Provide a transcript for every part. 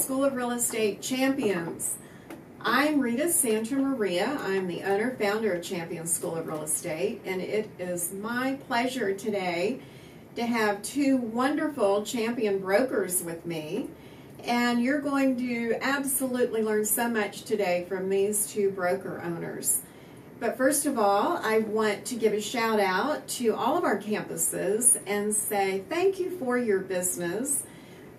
School of Real Estate Champions. I'm Rita Santamaria. I'm the owner, founder of Champions School of Real Estate, and it is my pleasure today to have two wonderful champion brokers with me. And you're going to absolutely learn so much today from these two broker owners. But first of all, I want to give a shout out to all of our campuses and say thank you for your business.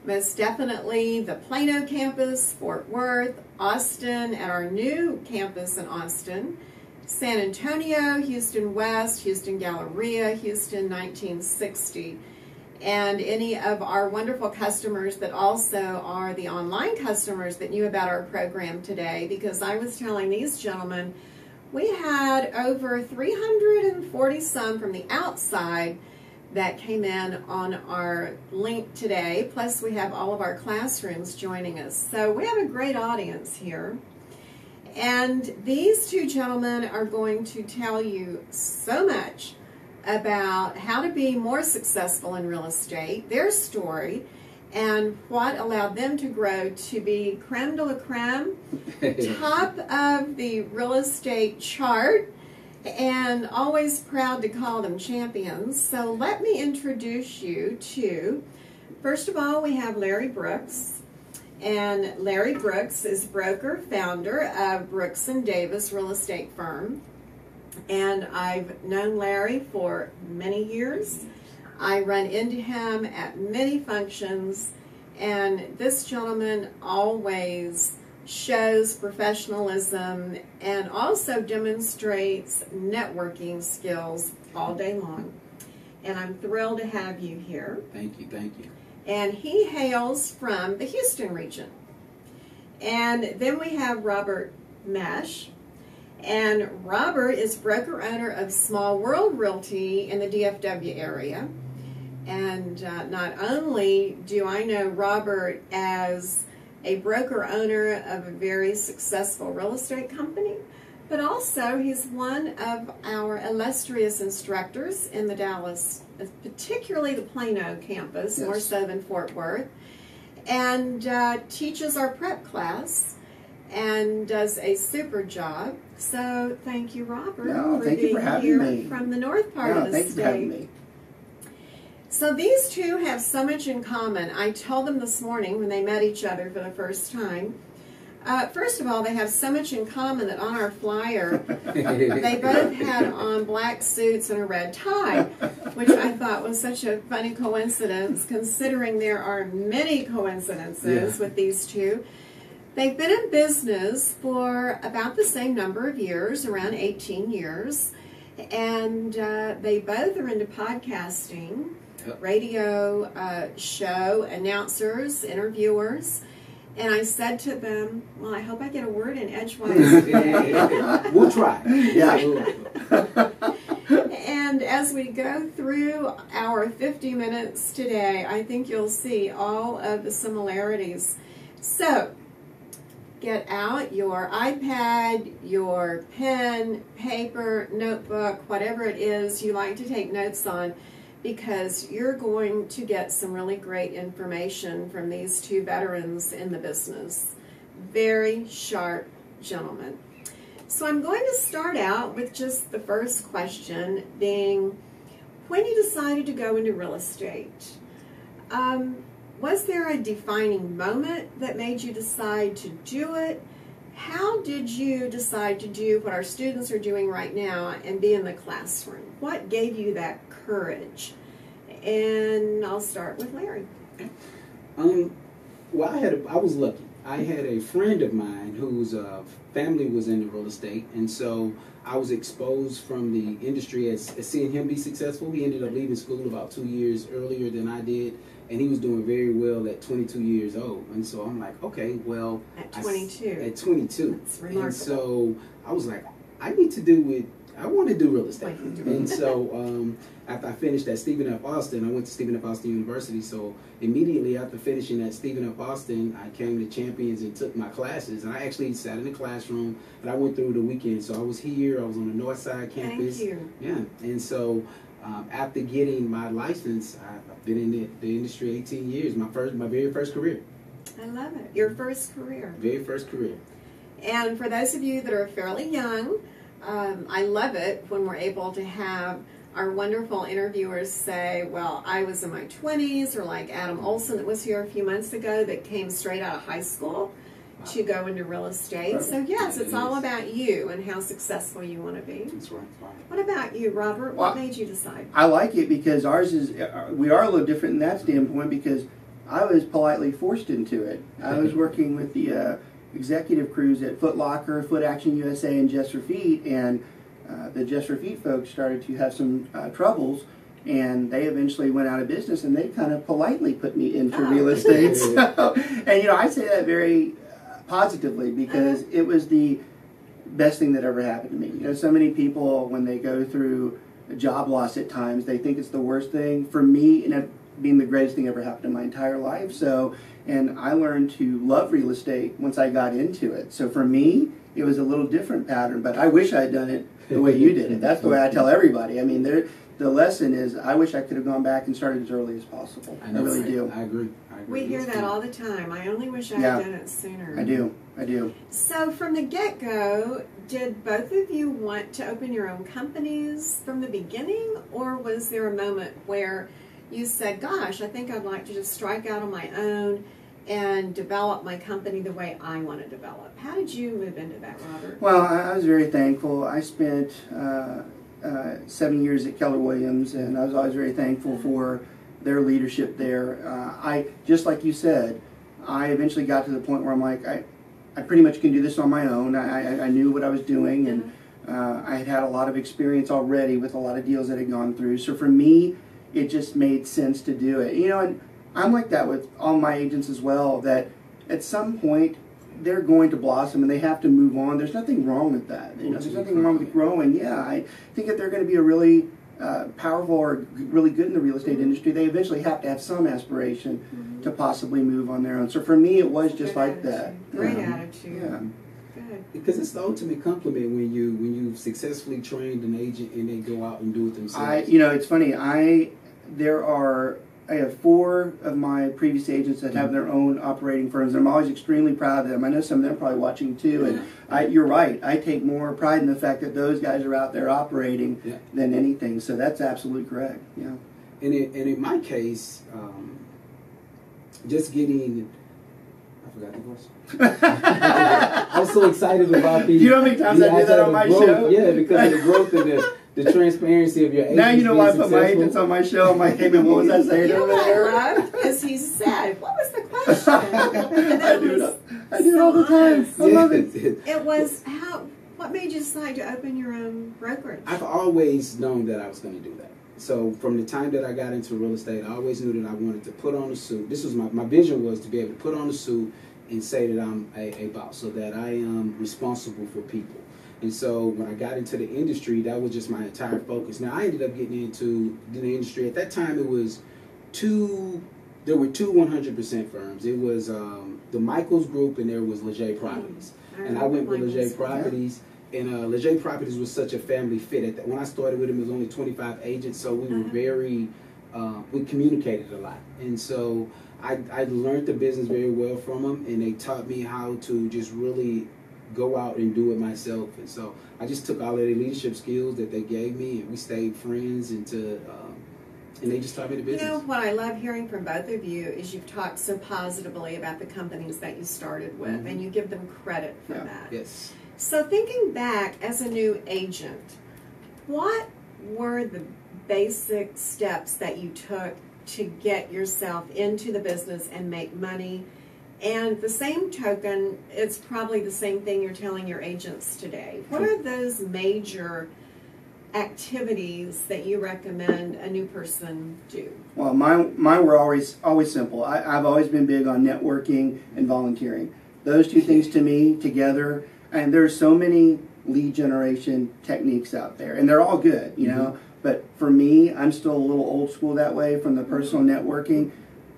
Most definitely the Plano campus, Fort Worth, Austin, at our new campus in Austin, San Antonio, Houston West, Houston Galleria, Houston 1960, and any of our wonderful customers that also are the online customers that knew about our program today, because I was telling these gentlemen we had over 340 some from the outside that came in on our link today, plus we have all of our classrooms joining us. So we have a great audience here. And these two gentlemen are going to tell you so much about how to be more successful in real estate, their story, and what allowed them to grow to be creme de la creme, top of the real estate chart, and always proud to call them champions. So let me introduce you to, first of all, we have Larry Brooks. And Larry Brooks is broker, founder of Brooks & Davis Real Estate Firm. And I've known Larry for many years. I run into him at many functions, and this gentleman always shows professionalism and also demonstrates networking skills all day long. And I'm thrilled to have you here. Thank you, thank you. And he hails from the Houston region. And then we have Robert Meche. And Robert is broker owner of Small World Realty in the DFW area. And not only do I know Robert as a broker owner of a very successful real estate company, but also he's one of our illustrious instructors in the Dallas, particularly the Plano campus, yes, more so than Fort Worth, and teaches our prep class and does a super job. So thank you, Robert, for being here from the north part of the state. Thank you for having me. So these two have so much in common. I told them this morning when they met each other for the first time. First of all, they have so much in common that on our flyer, they both had on black suits and a red tie, which I thought was such a funny coincidence, considering there are many coincidences with these two. They've been in business for about the same number of years, around 18 years, and they both are into podcasting, radio show announcers, interviewers. And I said to them, well, I hope I get a word in edgewise today. We'll try. Yeah. And as we go through our 50 minutes today, I think you'll see all of the similarities. So get out your iPad, your pen, paper, notebook, whatever it is you like to take notes on, because you're going to get some really great information from these two veterans in the business. Very sharp gentlemen. So I'm going to start out with just the first question being, when you decided to go into real estate, was there a defining moment that made you decide to do it? How did you decide to do what our students are doing right now and be in the classroom? What gave you that courage? And I'll start with Larry. Well, I was lucky. I had a friend of mine whose family was in the real estate, and so I was exposed from the industry as seeing him be successful. He ended up leaving school about 2 years earlier than I did, and he was doing very well at 22 years old. And so I'm like, okay, well, at 22. At 22. That's remarkable. And so I was like, I want to do real estate. And so after I finished at Stephen F. Austin, I went to Stephen F. Austin University. So immediately after finishing at Stephen F. Austin, I came to Champions and took my classes. And I actually sat in the classroom, and I went through the weekend. So I was here. I was on the North Side campus. Thank you. Yeah. And so after getting my license, I've been in the industry 18 years, my very first career. I love it. Your first career. Very first career. And for those of you that are fairly young, I love it when we're able to have our wonderful interviewers say, well, I was in my 20s, or like Adam Olson that was here a few months ago that came straight out of high school to go into real estate. So yes, it's all about you and how successful you want to be. That's right. What about you, Robert? What made you decide? I like it because ours is, we are a little different in that standpoint because I was politely forced into it. I was working with the executive crews at Foot Locker, Foot Action USA, and Just for Feet, and the Just for Feet folks started to have some troubles, and they eventually went out of business, and they kind of politely put me into real estate. So, and you know, I say that very positively because it was the best thing that ever happened to me. You know, so many people, when they go through a job loss at times, they think it's the worst thing. For me, and being the greatest thing ever happened in my entire life. So, and I learned to love real estate once I got into it. So for me, it was a little different pattern, but I wish I had done it the way you did it. That's the way I tell everybody. I mean, the lesson is I wish I could have gone back and started as early as possible. I really do. I agree. We hear that all the time. I only wish I had done it sooner. I do. So from the get-go, did both of you want to open your own companies from the beginning, or was there a moment where you said, gosh, I think I'd like to just strike out on my own and develop my company the way I want to develop? How did you move into that, Robert? Well, I was very thankful. I spent 7 years at Keller Williams, and I was always very thankful for their leadership there. I just like you said, I eventually got to the point where I'm like, I pretty much can do this on my own. I knew what I was doing, and I had a lot of experience already with a lot of deals that had gone through. So for me, it just made sense to do it. You know, and I'm like that with all my agents as well, that at some point they're going to blossom and they have to move on. There's nothing wrong with that. You know, there's nothing wrong with growing. Yeah, I think if they're going to be a really powerful or really good in the real estate industry, they eventually have to have some aspiration to possibly move on their own. So for me, it was just like that. Great attitude. Yeah. Good. Because it's the ultimate compliment when you've successfully trained an agent and they go out and do it themselves. You know, it's funny. I have 4 of my previous agents that have their own operating firms, and I'm always extremely proud of them. I know some of them are probably watching too, and you're right. I take more pride in the fact that those guys are out there operating than anything. So that's absolutely correct. Yeah. And in my case, just getting. I forgot the question. I was so excited about the. Do you know how many times I did that on my show? Yeah, because of the growth and the transparency of your agents. Now you know why I put my agents on my show. I'm like, hey man, what was I saying over there? As he said, what was the question? I do it all the time. I love it. It was what made you decide to open your own brokerage? I've always known that I was going to do that. So from the time that I got into real estate, I always knew that I wanted to put on a suit. This was my vision, was to be able to put on a suit and say that I'm a boss, so that I am responsible for people. And so when I got into the industry, that was just my entire focus. Now, I ended up getting into the industry. At that time, there were two 100% firms. It was the Michaels Group, and there was Leger Properties. And I went with Leger Properties. And Leger Properties was such a family fit. When I started with them, it was only 25 agents, so we were very, we communicated a lot. And so I learned the business very well from them, and they taught me how to just really go out and do it myself. And so I just took all of the leadership skills that they gave me, and we stayed friends and they just taught me the business. You know, what I love hearing from both of you is you've talked so positively about the companies that you started with, and you give them credit for that. Yes. So thinking back as a new agent, what were the basic steps that you took to get yourself into the business and make money? And the same token, it's probably the same thing you're telling your agents today. What are those major activities that you recommend a new person do? Well, mine were always simple. I've always been big on networking and volunteering. Those two things to me together. And there's so many lead generation techniques out there, and they're all good, you know. But for me, I'm still a little old school that way from the personal networking.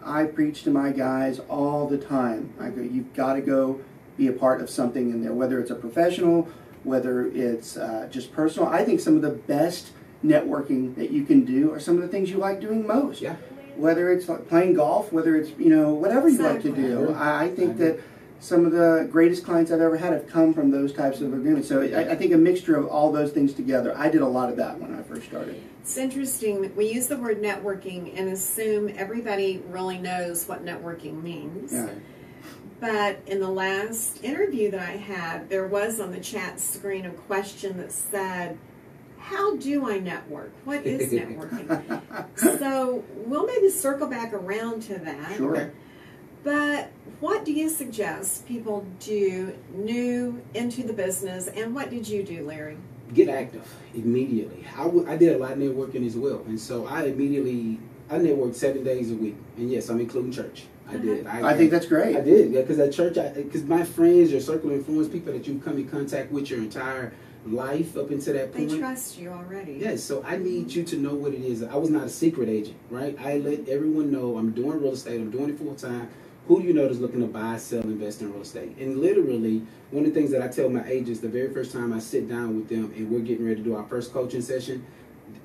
I preach to my guys all the time. I go, you've got to go be a part of something in there, whether it's a professional, whether it's just personal. I think some of the best networking that you can do are some of the things you like doing most. Yeah. whether it's like playing golf, whether it's, you know, whatever you like to do. I think that some of the greatest clients I've ever had have come from those types of agreements. So I think a mixture of all those things together. I did a lot of that when I first started. It's interesting. We use the word networking and assume everybody really knows what networking means. Yeah. But in the last interview that I had, there was on the chat screen a question that said, how do I network? What is networking? So we'll maybe circle back around to that. Sure. But what do you suggest people do new into the business, and what did you do, Larry? Get active immediately. I did a lot of networking as well, and so I networked 7 days a week, and yes, I'm including church. I did. I think that's great. I did, yeah, because at church, because my friends, your circle of influence, people that you come in contact with your entire life up until that point. They trust you already. Yes, so I need you to know what it is. I was not a secret agent, right? I let everyone know I'm doing real estate. I'm doing it full time. Who do you know that's looking to buy, sell, invest in real estate? And literally, one of the things that I tell my agents the very first time I sit down with them and we're getting ready to do our first coaching session,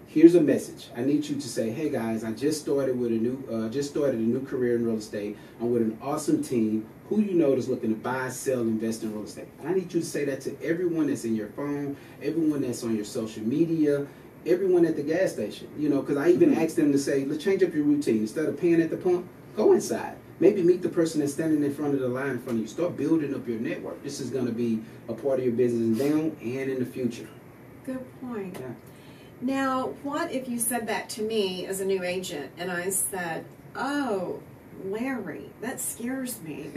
here's a message. I need you to say, hey guys, I just started with a new career in real estate. I'm with an awesome team. Who do you know that's looking to buy, sell, invest in real estate? And I need you to say that to everyone that's in your phone, everyone that's on your social media, everyone at the gas station. You know, because I even asked them to say, let's change up your routine. Instead of paying at the pump, go inside. Maybe meet the person that's standing in front of the line in front of you. Start building up your network. This is going to be a part of your business now and in the future. Good point. Yeah. Now, what if you said that to me as a new agent, and I said, oh, Larry, that scares me.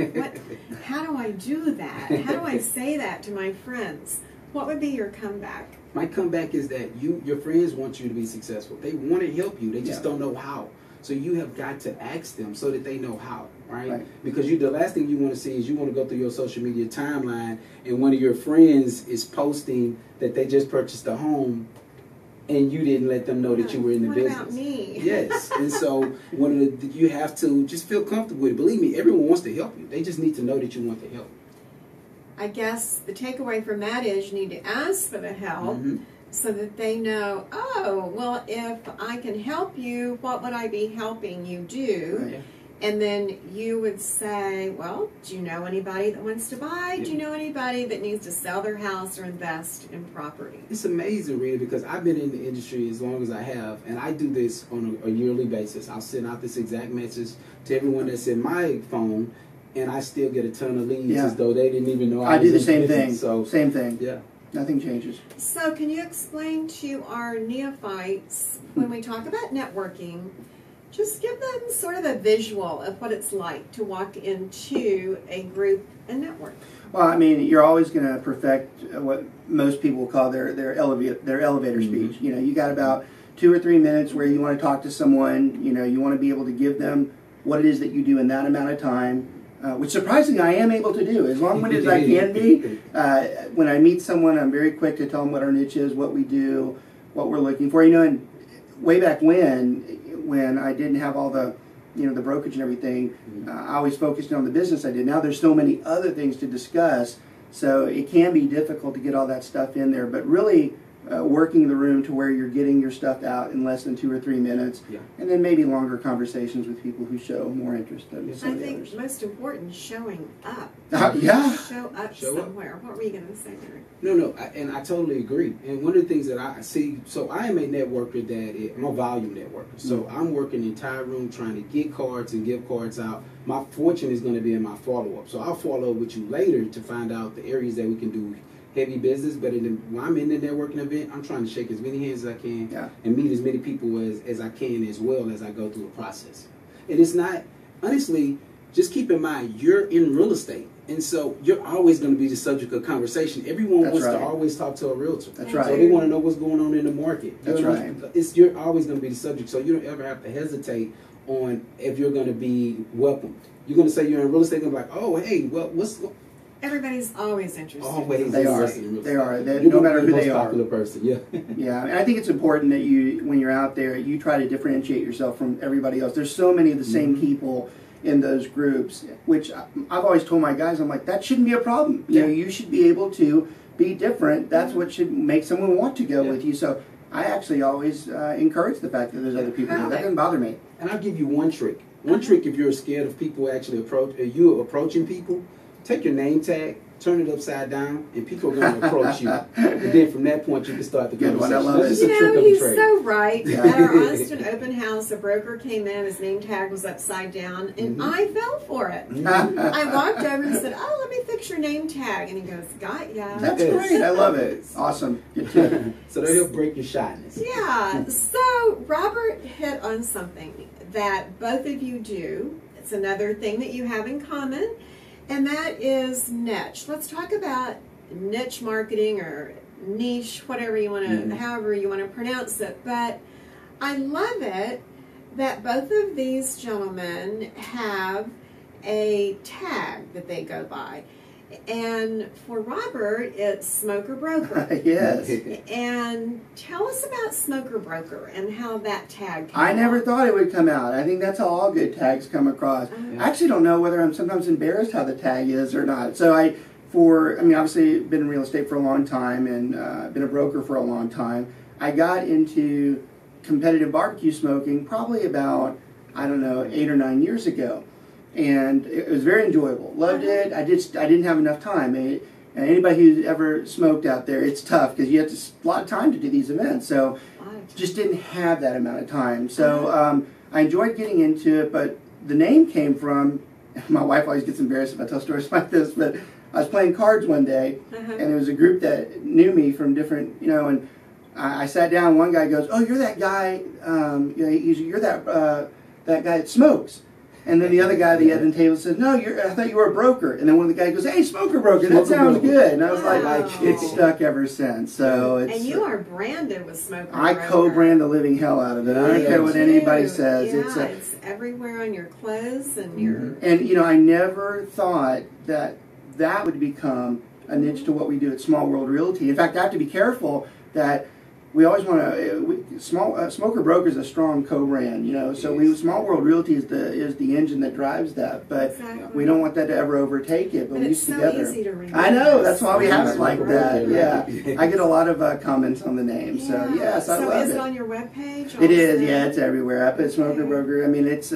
How do I do that? How do I say that to my friends? What would be your comeback? My comeback is that your friends want you to be successful. They want to help you. They just don't know how. So you have got to ask them so that they know how, right? Because the last thing you want to see is you want to go through your social media timeline and one of your friends is posting that they just purchased a home and you didn't let them know that you were in the business. What about me? Yes. And so you have to just feel comfortable with it. Believe me, everyone wants to help you. They just need to know that you want the help. I guess the takeaway from that is you need to ask for the help. So that they know, oh, well, if I can help you, what would I be helping you do? Right. And then you would say, well, do you know anybody that wants to buy? Do you know anybody that needs to sell their house or invest in property? It's amazing, Rita, because I've been in the industry as long as I have, and I do this on a yearly basis. I'll send out this exact message to everyone that's in my phone, and I still get a ton of leads as though they didn't even know I do the was same in thing. business. So, same thing. Yeah. Nothing changes. So can you explain to our neophytes, when we talk about networking, just give them sort of a visual of what it's like to walk into a group and network? Well, I mean, you're always going to perfect what most people call their elevator speech. You know, you got about 2 or 3 minutes where you want to talk to someone. You know, you want to be able to give them what it is that you do in that amount of time. Which surprisingly I am able to do, as long-winded as I can be. When I meet someone, I'm very quick to tell them what our niche is, what we do, what we're looking for. You know, and way back when I didn't have all the, you know, the brokerage and everything, I always focused on the business I did. Now there's so many other things to discuss, so it can be difficult to get all that stuff in there. But really, working the room to where you're getting your stuff out in less than 2 or 3 minutes, and then maybe longer conversations with people who show more interest than some of the others. I think most important, showing up. Show up somewhere. What were you going to say, Larry? No, and I totally agree. And one of the things that I see, so I am a networker I'm a volume networker. So I'm working the entire room trying to get cards and give cards out. My fortune is going to be in my follow-up. So I'll follow up with you later to find out the areas that we can do heavy business, but when I'm in the networking event, I'm trying to shake as many hands as I can and meet as many people as I can as well as I go through the process. And it's not, honestly, just keep in mind, you're in real estate. And so you're always going to be the subject of conversation. Everyone wants to always talk to a realtor. That's right. So they want to know what's going on in the market. That's right. You're always going to be the subject. So you don't ever have to hesitate on if you're going to be welcomed. You're going to say you're in real estate, and be like, oh, hey, well, Everybody's always interested. Always. They are. No matter who they are. Popular person. Yeah. Yeah, and I think it's important that when you're out there, you try to differentiate yourself from everybody else. There's so many of the same people in those groups, which I've always told my guys, I'm like, that shouldn't be a problem. You know, you should be able to be different. That's what should make someone want to go with you. So I actually always encourage the fact that there's other people there. That doesn't bother me. And I'll give you one trick. One trick if you're scared of people actually you approaching people, take your name tag, turn it upside down, and people are going to approach you. And then from that point, you can start the conversation. I love That's it. just a trick of the He's trade. so right. At our Austin open house, a broker came in, his name tag was upside down, and I fell for it. I walked over and said, "Oh, let me fix your name tag." And he goes, "Got ya." That's great. I love it. Awesome. Good tip. So that'll help break your shyness. Yeah. So Robert hit on something that both of you do. It's another thing that you have in common, and that is niche. Let's talk about niche marketing or niche, whatever you want to, however you want to pronounce it. But I love it that both of these gentlemen have a tag that they go by. And for Robert, it's Smoker Broker. Yes. And tell us about Smoker Broker and how that tag came I never out. thought it would come out. I think that's how all good tags come across. I actually don't know whether I'm sometimes embarrassed how the tag is or not. So obviously been in real estate for a long time and been a broker for a long time. I got into competitive barbecue smoking probably about, 8 or 9 years ago. And it was very enjoyable. Loved it. I didn't have enough time. And anybody who's ever smoked out there, it's tough because you have a lot of time to do these events. So just didn't have that amount of time. So I enjoyed getting into it, but the name came from, my wife always gets embarrassed if I tell stories like this, but I was playing cards one day, and there was a group that knew me from different, and I sat down. One guy goes, "Oh, you're that guy. You're that guy that smokes." And then the other guy at the other table said, "No, I thought you were a broker." And then one of the guys goes, "Hey, Smoker Broker, that sounds good." And I was like, it's stuck ever since. So it's, and you are branded with Smoker Broker. I co-brand the living hell out of it. I don't care what anybody says. Yeah, it's everywhere on your clothes and your... And, I never thought that would become a niche to what we do at Small World Realty. In fact, I have to be careful that we always want to. Smoker Broker is a strong co-brand, So Small World Realty is the engine that drives that, but we don't want that to ever overtake it. But we it's use so together. Easy to remember. I know, that's why we have it like that. Yeah, I get a lot of comments on the name. So yes, I love it. So is it on your webpage? It is. Yeah, it's everywhere. I put Smoker Broker. I mean, it's.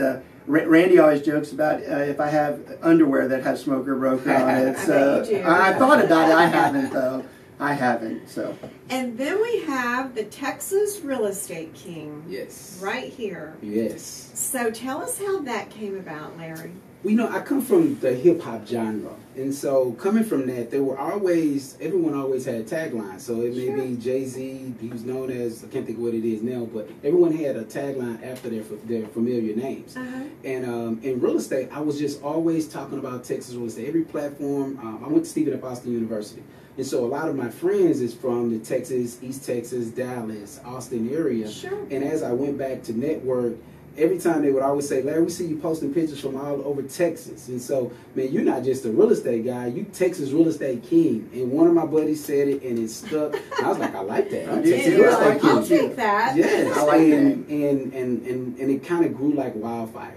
Randy always jokes about if I have underwear that has Smoker Broker on it. So I thought about it. I haven't though. I haven't, so. And then we have the Texas Real Estate King. Yes. Right here. Yes. So tell us how that came about, Larry. Well, I come from the hip-hop genre. And so coming from that, everyone always had a tagline. So it may be Jay-Z, he was known as, I can't think of what it is now, but everyone had a tagline after their familiar names. And in real estate, I was just always talking about Texas real estate. Every platform, I went to Stephen F. Austin University. And so a lot of my friends is from the Texas, East Texas, Dallas, Austin area. Sure. And as I went back to network, every time they would always say, "Larry, we see you posting pictures from all over Texas." And so, man, you're not just a real estate guy, you Texas real estate king. And one of my buddies said it and it stuck. And I was like, I like that. I'm Texas real estate king. I'll take that. Yes. I like and it kind of grew like wildfire.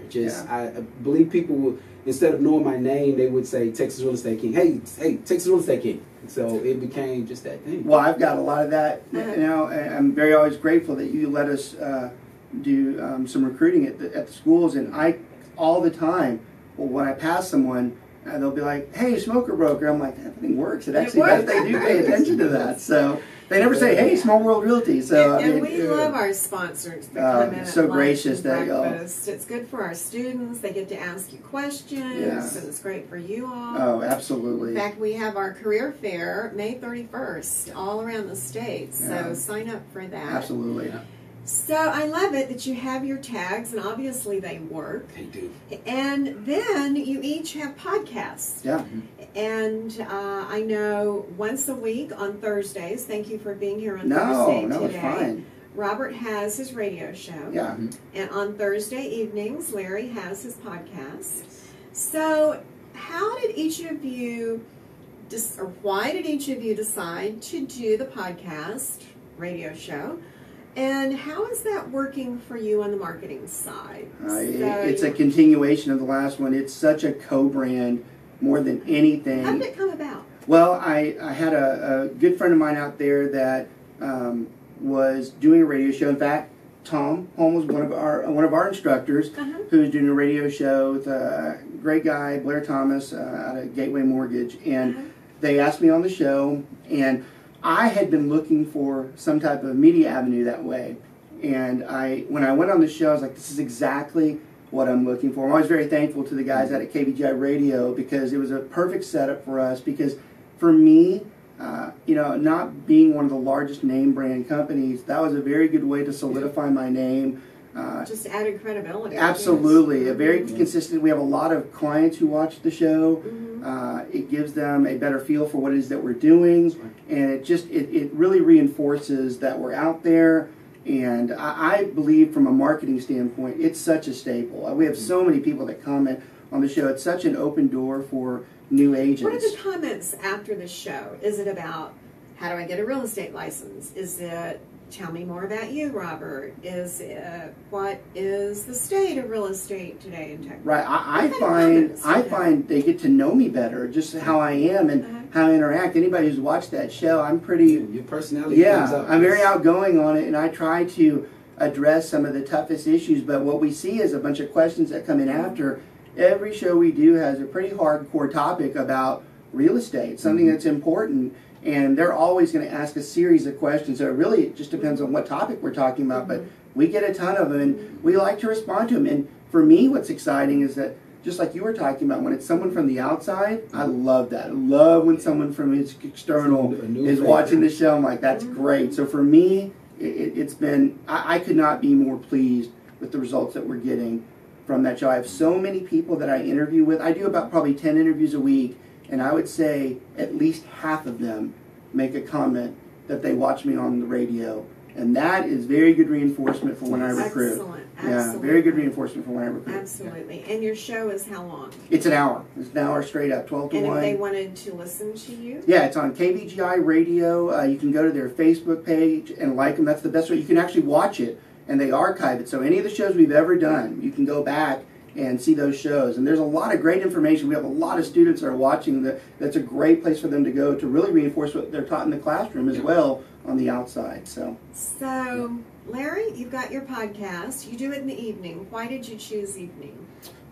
I believe people would, instead of knowing my name, they would say Texas real estate king. Hey, Texas real estate king. So it became just that thing. Well, I've got a lot of that now. And I'm very always grateful that you let us do some recruiting at the schools. And all the time, when I pass someone, they'll be like, "Hey, Smoker Broker." I'm like, that thing works. It actually does. They do pay attention to that. So they never say, "Hey, Small World Realty." So and we love our sponsors that come in so at gracious lunch and that breakfast. It's good for our students. They get to ask you questions, and it's great for you all. Oh, absolutely. In fact, we have our career fair May 31st all around the state. So sign up for that. Absolutely. So I love it that you have your tags, and obviously they work. They do. And then you each have podcasts. Yeah. And I know once a week on Thursdays. Thank you for being here on Thursday today. No, it's fine. Robert has his radio show. Yeah. And on Thursday evenings, Larry has his podcast. So how did each of you, or why did each of you decide to do the podcast radio show? And how is that working for you on the marketing side? It's a continuation of the last one. It's such a co-brand more than anything. How did it come about? Well, I had a good friend of mine out there that was doing a radio show. In fact, Tom Holm was one of our instructors who was doing a radio show with a great guy, Blair Thomas, out of Gateway Mortgage. And they asked me on the show, and I had been looking for some type of media avenue that way. And when I went on the show, I was like, this is exactly what I'm looking for. I'm always very thankful to the guys out at KBGI Radio because it was a perfect setup for us. Because for me, not being one of the largest name brand companies, that was a very good way to solidify my name. Just added credibility. Absolutely. A very consistent. We have a lot of clients who watch the show. It gives them a better feel for what it is that we're doing. And it really reinforces that we're out there. And I believe from a marketing standpoint, it's such a staple. We have so many people that comment on the show. It's such an open door for new agents. What are the comments after the show? Is it about, how do I get a real estate license? Is it, tell me more about you, Robert? Is it, what is the state of real estate today in Texas? Right. I find they get to know me better, just how I am and how I interact. Anybody who's watched that show, I'm pretty... Your personality comes up. I'm very outgoing on it, and I try to address some of the toughest issues, but what we see is a bunch of questions that come in after. Every show we do has a pretty hardcore topic about real estate, something that's important, and they're always going to ask a series of questions. So it really just depends on what topic we're talking about, but we get a ton of them, and we like to respond to them. And for me, what's exciting is that, just like you were talking about, when it's someone from the outside, I love that. I love when someone from external is watching the show. I'm like, that's great. So for me, it's been, I could not be more pleased with the results that we're getting from that show. I have so many people that I interview with. I do about probably 10 interviews a week, and I would say at least half of them make a comment that they watch me on the radio. And that is very good reinforcement for when I recruit. Excellent. Yeah, very good reinforcement for when I recruit. Absolutely. And your show is how long? It's an hour. It's an hour straight up, 12 to 1. And if they wanted to listen to you? Yeah, it's on KBGI Radio. You can go to their Facebook page and like them. That's the best way. You can actually watch it, and they archive it. So any of the shows we've ever done, you can go back and see those shows. And there's a lot of great information. We have a lot of students that are watching. That's a great place for them to go to really reinforce what they're taught in the classroom as well on the outside. So, Larry, you've got your podcast. You do it in the evening. Why did you choose evening?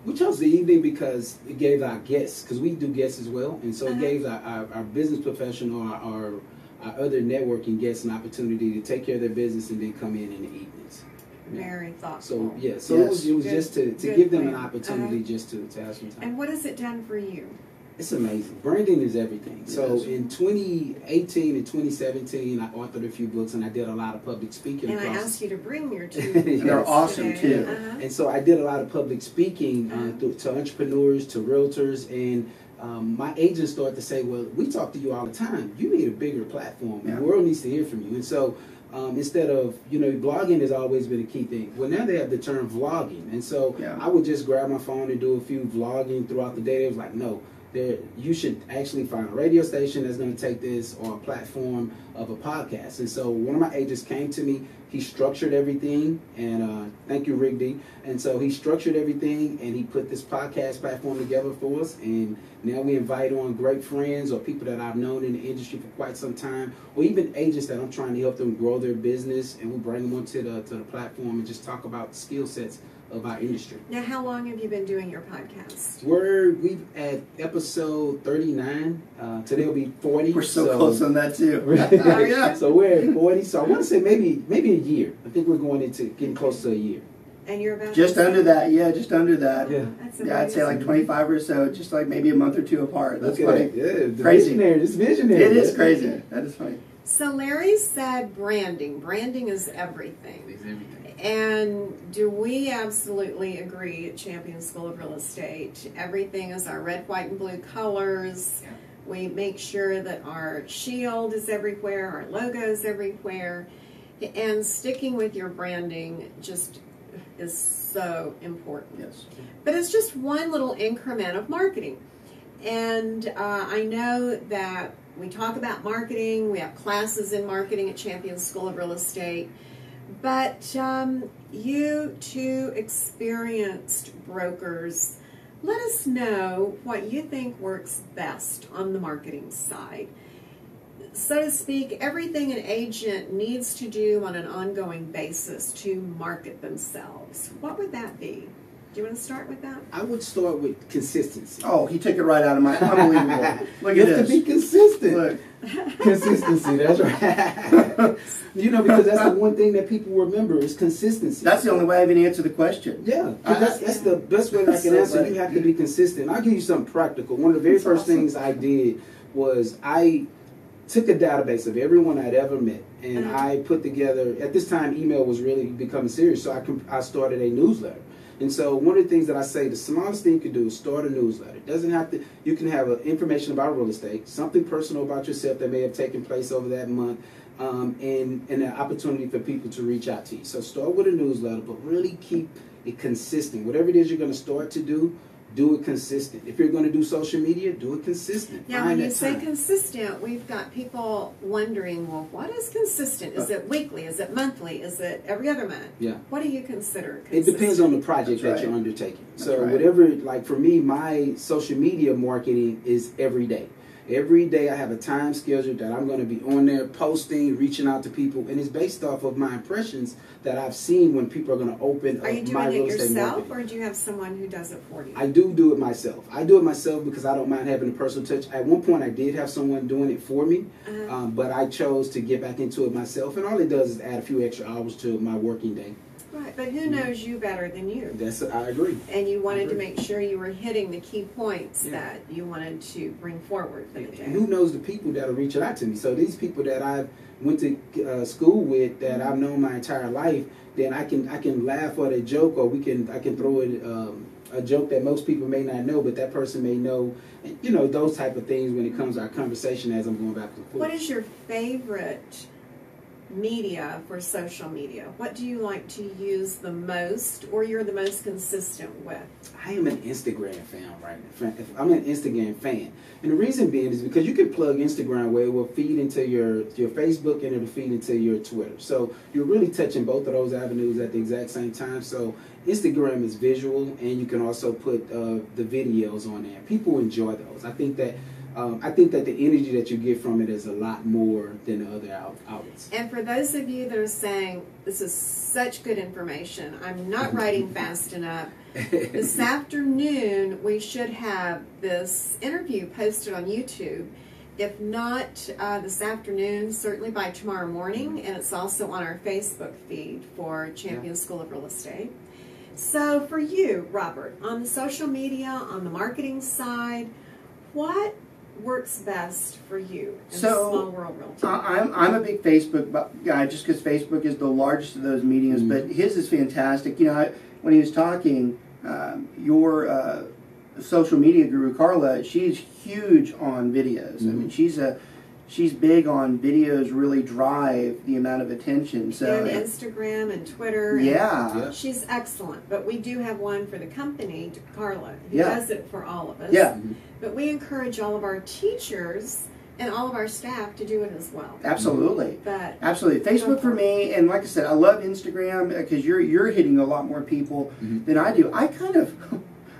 We chose the evening because it gave our guests, because we do guests as well, and so it gave our business professional, our other networking guests an opportunity to take care of their business and then come in the evenings. Very thoughtful. So it was good, just to give them an opportunity just to have some time. And what has it done for you? It's amazing. Branding is everything. So in 2018 and 2017, I authored a few books, and I did a lot of public speaking. And I asked you to bring your two. Yes. They're awesome today. too. And so I did a lot of public speaking to entrepreneurs, to realtors, and my agents started to say, well, we talk to you all the time. You need a bigger platform. The world needs to hear from you. And so instead of, blogging has always been a key thing. Well, now they have the term vlogging. And so I would just grab my phone and do a few vlogging throughout the day. They was like, no, you should actually find a radio station that's going to take this, or a platform of a podcast. And so one of my agents came to me. He structured everything, and thank you, Rick D. And so he structured everything, and he put this podcast platform together for us. And now we invite on great friends or people that I've known in the industry for quite some time, or even agents that I'm trying to help them grow their business, and we bring them onto the platform and just talk about skill sets of our industry. Now, how long have you been doing your podcast? We've at episode 39. Today will be 40. We're so close on that too. Yeah. So we're at 40. So I want to say maybe a year. I think we're going into getting close to a year. And you're about just under that. Yeah, just under that. Yeah. That's I'd say like 25 or so, just like maybe a month or two apart. That's funny. Yeah, crazy. It's visionary. It is crazy. That is funny. So Larry said branding. Branding is everything. It's everything. And do we absolutely agree at Champion School of Real Estate? Everything is our red, white, and blue colors. Yeah. We make sure that our shield is everywhere, our logo is everywhere. And sticking with your branding just is so important. Yes. But it's just one little increment of marketing. And I know that we talk about marketing. We have classes in marketing at Champion School of Real Estate. But you two experienced brokers, let us know what you think works best on the marketing side. so to speak, everything an agent needs to do on an ongoing basis to market themselves, what would that be? Do you want to start with that? I would start with consistency. Oh, he took it right out of my, unbelievable. Look You at have to this. be consistent. Look. Consistency, that's right. You know, because that's the one thing that people remember is consistency. That's the only way I can answer the question. Yeah, 'cause that's the best way I can So answer. funny. You have to be consistent. I'll give you something practical. One of the very That's first awesome. things I did was I took a database of everyone I'd ever met, and I put together, at this time, email was really becoming serious, so I started a newsletter. And so one of the things that I say, the smallest thing you can do is start a newsletter. It doesn't have to, you can have information about real estate, something personal about yourself that may have taken place over that month, and an opportunity for people to reach out to you. So start with a newsletter, but really keep it consistent. Whatever it is you're going to start to do it consistent. If you're going to do social media, do it consistent. Now, Find when you that say time. consistent, we've got people wondering, well, what is consistent? Is it weekly? Is it monthly? Is it every other month? Yeah. What do you consider It consistent? depends on the project That's that you're right. undertaking. That's So right. whatever, like for me, my social media marketing is every day. Every day I have a time schedule that I'm going to be on there posting, reaching out to people, and it's based off of my impressions that I've seen when people are going to open Are you my doing real it estate yourself, marketing. or do you have someone who does it for you? I do it myself. I do it myself because I don't mind having a personal touch. At one point, I did have someone doing it for me, but I chose to get back into it myself, and all it does is add a few extra hours to my working day. Right, but who knows you better than you? I agree. And you wanted to agree. make sure you were hitting the key points Yeah. that you wanted to bring forward for the day. And who knows the people that are reaching out to me? So these people that I've went to school with, that I've known my entire life, then I can laugh at a joke, or I can throw it a joke that most people may not know, but that person may know. And, you know, those type of things when it comes to our conversation as I'm going back and forth. What is your favorite media for social media? What do you like to use the most, or you're the most consistent with? I am an Instagram fan right now. I'm an Instagram fan. And the reason being is because you can plug Instagram where it will feed into your Facebook and it'll feed into your Twitter. So you're really touching both of those avenues at the exact same time. So Instagram is visual, and you can also put the videos on there. People enjoy those. I think that the energy that you get from it is a lot more than the other outlets. And for those of you that are saying, this is such good information, I'm not writing fast enough, this afternoon we should have this interview posted on YouTube. If not this afternoon, certainly by tomorrow morning, and it's also on our Facebook feed for Champion School of Real Estate. So for you, Robert, on the social media, on the marketing side, what works best for you in Small World Realty? I'm a big Facebook guy, just because Facebook is the largest of those mediums, but his is fantastic. You know, when he was talking, your social media guru, Carla, she's huge on videos. I mean, she's big on videos, really drive the amount of attention. So and Instagram and Twitter. Yeah. And she's excellent. But we do have one for the company, Carla, who Yeah. does it for all of us. Yeah. But we encourage all of our teachers and all of our staff to do it as well. Absolutely. But Absolutely. Facebook for me, and like I said, I love Instagram because you're hitting a lot more people than I do. I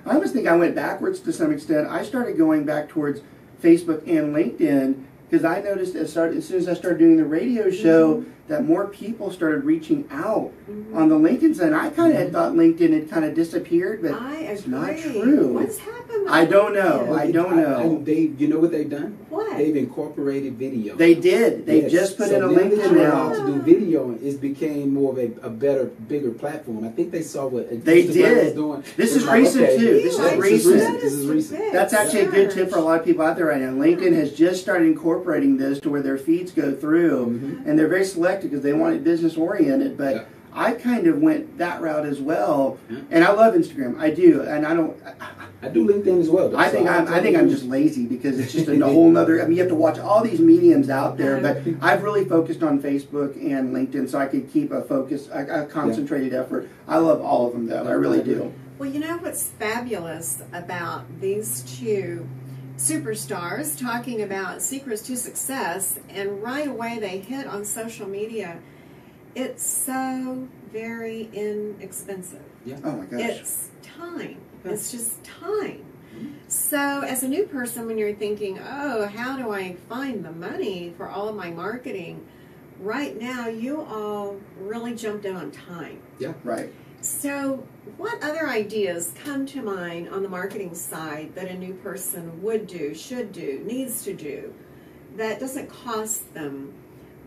almost think I went backwards to some extent. I started going back towards Facebook and LinkedIn because I noticed as soon as I started doing the radio show that more people started reaching out on the LinkedIn side. I kind of had thought LinkedIn had kind of disappeared, but I agree. it's not true. What's happened? I don't know. LinkedIn? I don't know. You know what they've done? What? They've incorporated video. They did. They Yes. just put So in a now that LinkedIn you're now. allowed to do video, it became more of a better, bigger platform. I think they saw what They Instagram did. was doing. This It's is like, recent, okay, too. This is recent. This is recent. That's actually a good tip for a lot of people out there right now. LinkedIn has just started incorporating this to where their feeds go through, and they're very selective because they want it business oriented. But Yeah. I kind of went that route as well, and I love Instagram. I do, and I don't. I do LinkedIn as well. Though, I think I'm just lazy because it's just a whole nother. I mean, you have to watch all these mediums out there, but I've really focused on Facebook and LinkedIn so I could keep a focus, a concentrated effort. I love all of them though. I really do. Well, you know what's fabulous about these two superstars talking about secrets to success, and right away they hit on social media. It's so very inexpensive. Yeah. Oh my gosh. It's time. It's just time. So as a new person, when you're thinking, oh, how do I find the money for all of my marketing? Right now, you all really jumped in on time. Yeah. Right. So what other ideas come to mind on the marketing side that a new person would do, should do, needs to do, that doesn't cost them,